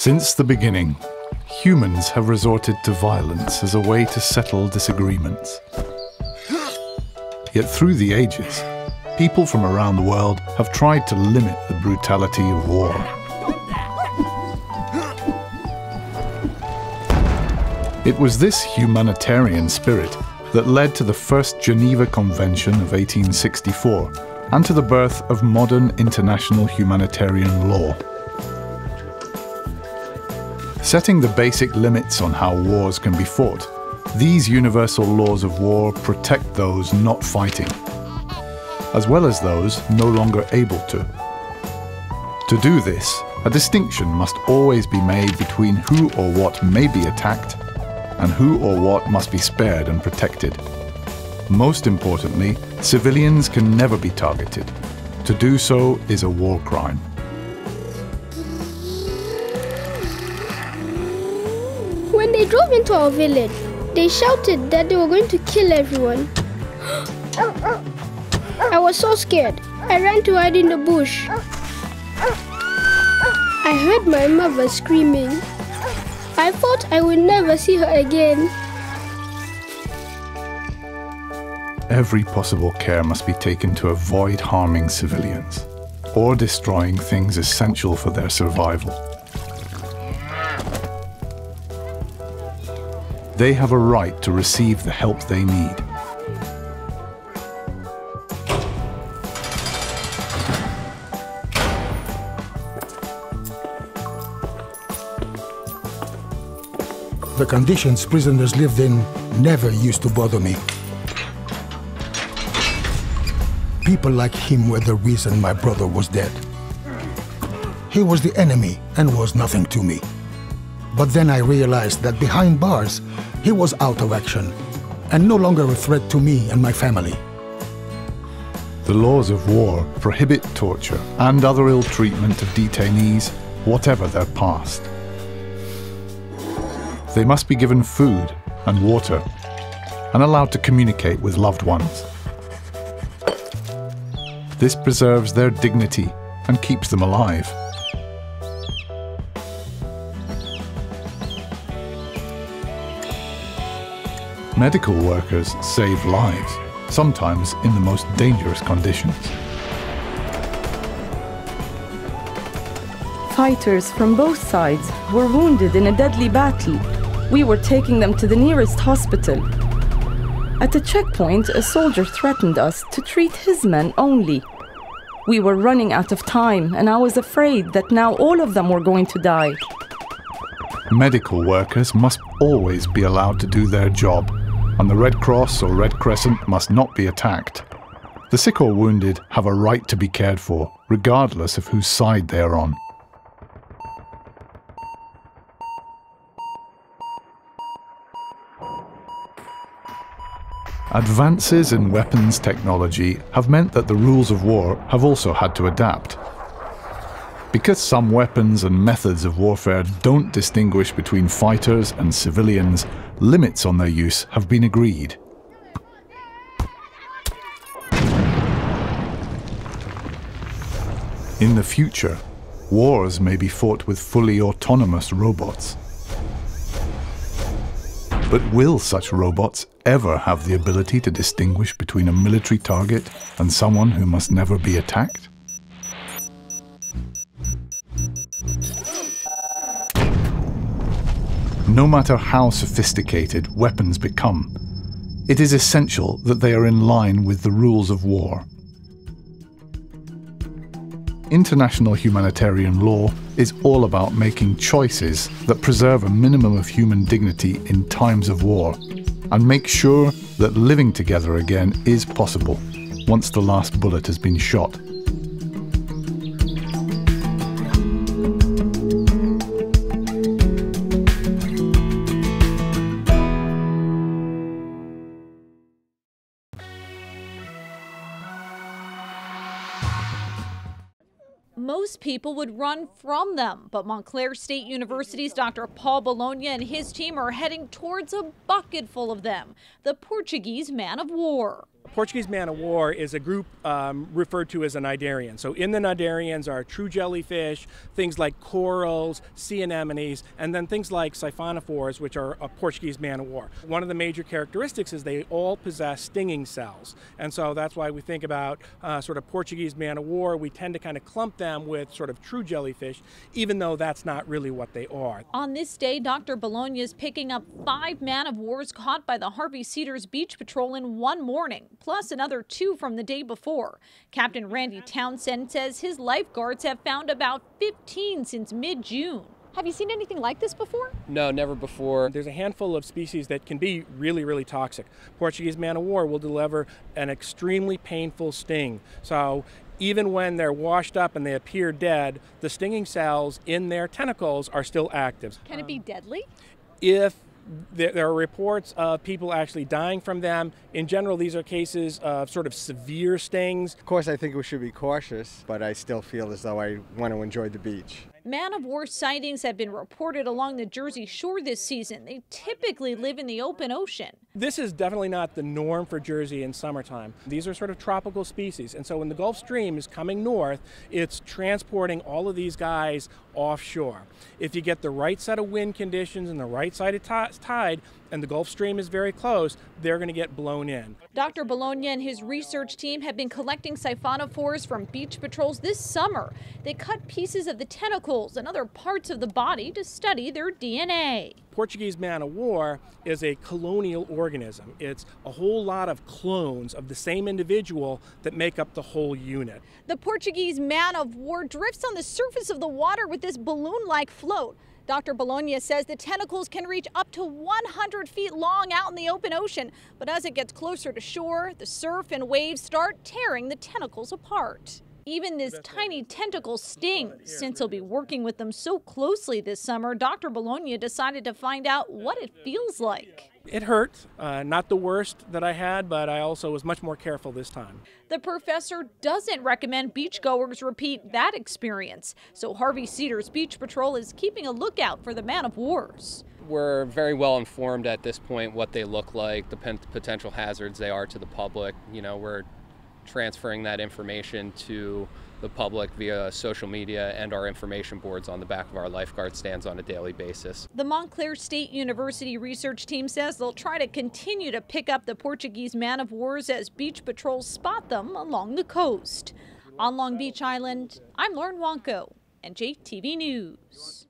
Since the beginning, humans have resorted to violence as a way to settle disagreements. Yet through the ages, people from around the world have tried to limit the brutality of war. It was this humanitarian spirit that led to the first Geneva Convention of 1864 and to the birth of modern international humanitarian law. Setting the basic limits on how wars can be fought, these universal laws of war protect those not fighting, as well as those no longer able to. To do this, a distinction must always be made between who or what may be attacked and who or what must be spared and protected. Most importantly, civilians can never be targeted. To do so is a war crime. When they drove into our village, they shouted that they were going to kill everyone. I was so scared. I ran to hide in the bush. I heard my mother screaming. I thought I would never see her again. Every possible care must be taken to avoid harming civilians or destroying things essential for their survival. They have a right to receive the help they need. The conditions prisoners lived in never used to bother me. People like him were the reason my brother was dead. He was the enemy and was nothing to me. But then I realized that behind bars, he was out of action and no longer a threat to me and my family. The laws of war prohibit torture and other ill treatment of detainees, whatever their past. They must be given food and water and allowed to communicate with loved ones. This preserves their dignity and keeps them alive. Medical workers save lives, sometimes in the most dangerous conditions. Fighters from both sides were wounded in a deadly battle. We were taking them to the nearest hospital. At a checkpoint, a soldier threatened us to treat his men only. We were running out of time, and I was afraid that now all of them were going to die. Medical workers must always be allowed to do their job, and the Red Cross or Red Crescent must not be attacked. The sick or wounded have a right to be cared for, regardless of whose side they are on. Advances in weapons technology have meant that the rules of war have also had to adapt. Because some weapons and methods of warfare don't distinguish between fighters and civilians, limits on their use have been agreed. In the future, wars may be fought with fully autonomous robots. But will such robots ever have the ability to distinguish between a military target and someone who must never be attacked? No matter how sophisticated weapons become, it is essential that they are in line with the rules of war. International humanitarian law is all about making choices that preserve a minimum of human dignity in times of war and make sure that living together again is possible once the last bullet has been shot. Most people would run from them, but Montclair State University's Dr. Paul Bologna and his team are heading towards a bucket full of them, the Portuguese man of war. Portuguese man-of-war is a group referred to as a cnidarian. So in the cnidarians are true jellyfish, things like corals, sea anemones, and then things like siphonophores, which are a Portuguese man-of-war. One of the major characteristics is they all possess stinging cells. And so that's why we think about sort of Portuguese man-of-war. We tend to kind of clump them with sort of true jellyfish, even though that's not really what they are. On this day, Dr. Bologna is picking up 5 man-of-wars caught by the Harvey Cedars Beach Patrol in one morning, plus another 2 from the day before. Captain Randy Townsend says his lifeguards have found about 15 since mid-June. Have you seen anything like this before? No, never before. There's a handful of species that can be really, really toxic. Portuguese man-of-war will deliver an extremely painful sting. So even when they're washed up and they appear dead, the stinging cells in their tentacles are still active. Can it be deadly? If there are reports of people actually dying from them. In general, these are cases of sort of severe stings. Of course, I think we should be cautious, but I still feel as though I want to enjoy the beach. Man-of-war sightings have been reported along the Jersey Shore this season. They typically live in the open ocean. This is definitely not the norm for Jersey in summertime. These are sort of tropical species, and so when the Gulf Stream is coming north, it's transporting all of these guys offshore. If you get the right set of wind conditions and the right side of tide, and the Gulf Stream is very close, they're going to get blown in. Dr. Bologna and his research team have been collecting siphonophores from beach patrols this summer. They cut pieces of the tentacles and other parts of the body to study their DNA. Portuguese man-of-war is a colonial organism. It's a whole lot of clones of the same individual that make up the whole unit. The Portuguese man-of-war drifts on the surface of the water with this balloon-like float. Dr. Bologna says the tentacles can reach up to 100 feet long out in the open ocean, but as it gets closer to shore, the surf and waves start tearing the tentacles apart. Even this tiny tentacle stings. Since he'll be working with them so closely this summer, Dr. Bologna decided to find out what it feels like. It hurt, not the worst that I had, but I also was much more careful this time. The professor doesn't recommend beachgoers repeat that experience, so Harvey Cedars Beach Patrol is keeping a lookout for the man-of-wars. We're very well informed at this point what they look like, the potential hazards they are to the public. You know, we're transferring that information to the public via social media and our information boards on the back of our lifeguard stands on a daily basis. The Montclair State University research team says they'll try to continue to pick up the Portuguese man-of-wars as beach patrols spot them along the coast. On Long Beach Island, I'm Lauren Wanko, NJTV News.